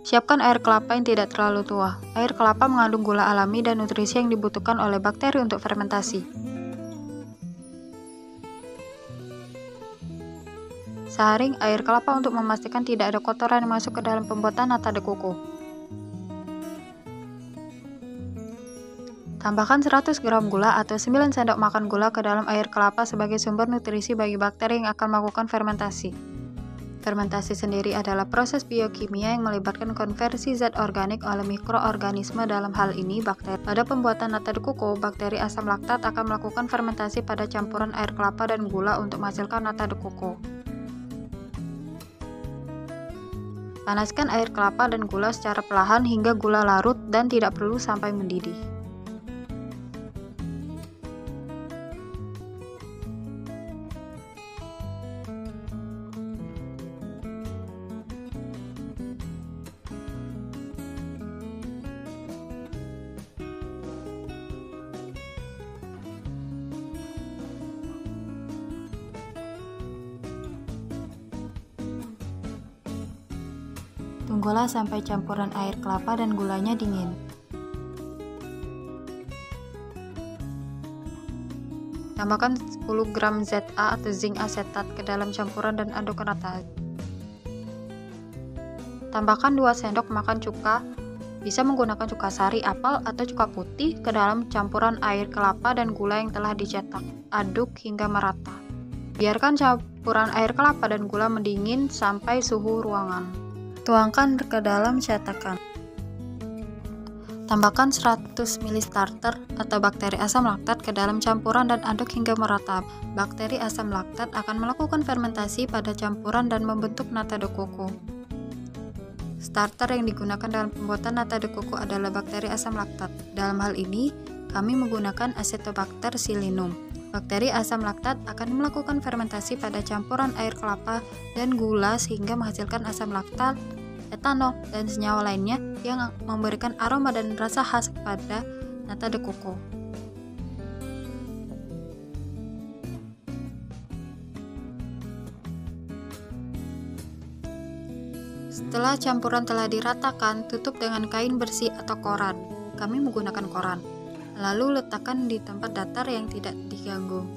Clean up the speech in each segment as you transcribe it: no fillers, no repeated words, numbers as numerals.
Siapkan air kelapa yang tidak terlalu tua. Air kelapa mengandung gula alami dan nutrisi yang dibutuhkan oleh bakteri untuk fermentasi. Saring air kelapa untuk memastikan tidak ada kotoran yang masuk ke dalam pembuatan nata de coco. Tambahkan 100 gram gula atau 9 sendok makan gula ke dalam air kelapa sebagai sumber nutrisi bagi bakteri yang akan melakukan fermentasi. Fermentasi sendiri adalah proses biokimia yang melibatkan konversi zat organik oleh mikroorganisme, dalam hal ini bakteri. Pada pembuatan nata de coco, bakteri asam laktat akan melakukan fermentasi pada campuran air kelapa dan gula untuk menghasilkan nata de coco. Panaskan air kelapa dan gula secara perlahan hingga gula larut dan tidak perlu sampai mendidih. Tunggulah sampai campuran air kelapa dan gulanya dingin. Tambahkan 10 gram ZA atau zinc asetat ke dalam campuran dan aduk rata. Tambahkan 2 sendok makan cuka, bisa menggunakan cuka sari apel atau cuka putih, ke dalam campuran air kelapa dan gula yang telah dicetak. Aduk hingga merata. Biarkan campuran air kelapa dan gula mendingin sampai suhu ruangan. Tuangkan ke dalam cetakan. Tambahkan 100 ml starter atau bakteri asam laktat ke dalam campuran dan aduk hingga merata. Bakteri asam laktat akan melakukan fermentasi pada campuran dan membentuk nata de coco. Starter yang digunakan dalam pembuatan nata de coco adalah bakteri asam laktat. Dalam hal ini, kami menggunakan Acetobacter pseudomonas. Bakteri asam laktat akan melakukan fermentasi pada campuran air kelapa dan gula sehingga menghasilkan asam laktat, etanol, dan senyawa lainnya yang memberikan aroma dan rasa khas pada nata de coco. Setelah campuran telah diratakan, tutup dengan kain bersih atau koran. Kami menggunakan koran. Lalu letakkan di tempat datar yang tidak diganggu.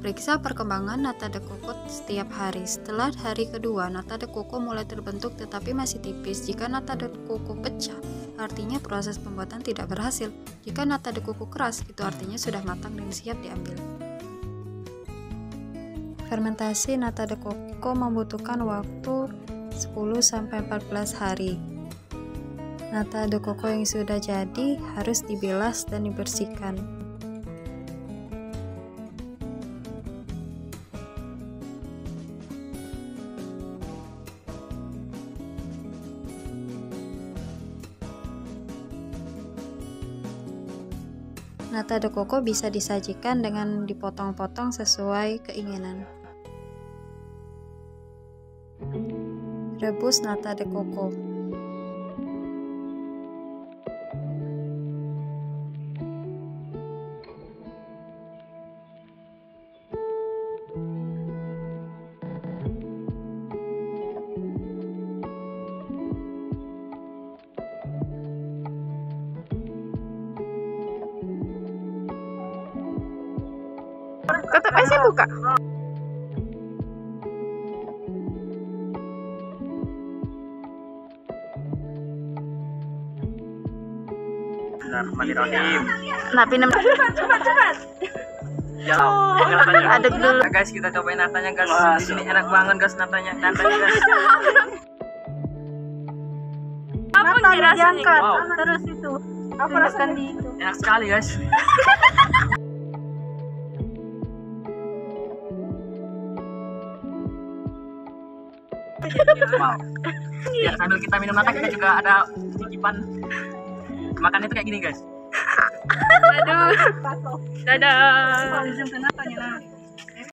Periksa perkembangan nata de coco setiap hari. Setelah hari kedua, nata de coco mulai terbentuk tetapi masih tipis. Jika nata de coco pecah, artinya proses pembuatan tidak berhasil. Jika nata de coco keras, itu artinya sudah matang dan siap diambil. Fermentasi nata de coco membutuhkan waktu 10-14 hari. Nata de coco yang sudah jadi harus dibilas dan dibersihkan. Nata de coco bisa disajikan dengan dipotong-potong sesuai keinginan. Rebus nata de coco. Tutup aja buka. Bismillahirrahmanirrahim. Nah, pinam cepat. Ya, Aduk dulu. Nah, guys, kita cobain natanya guys. Di sini enak banget guys natanya guys. Apa diangkat? Wow. Terus itu. Apa rasanya di itu? Enak sekali guys. Wow. Ya, sambil kita minum nata kita juga ada cicipan. Makan itu kayak gini guys. Aduh. Dadah.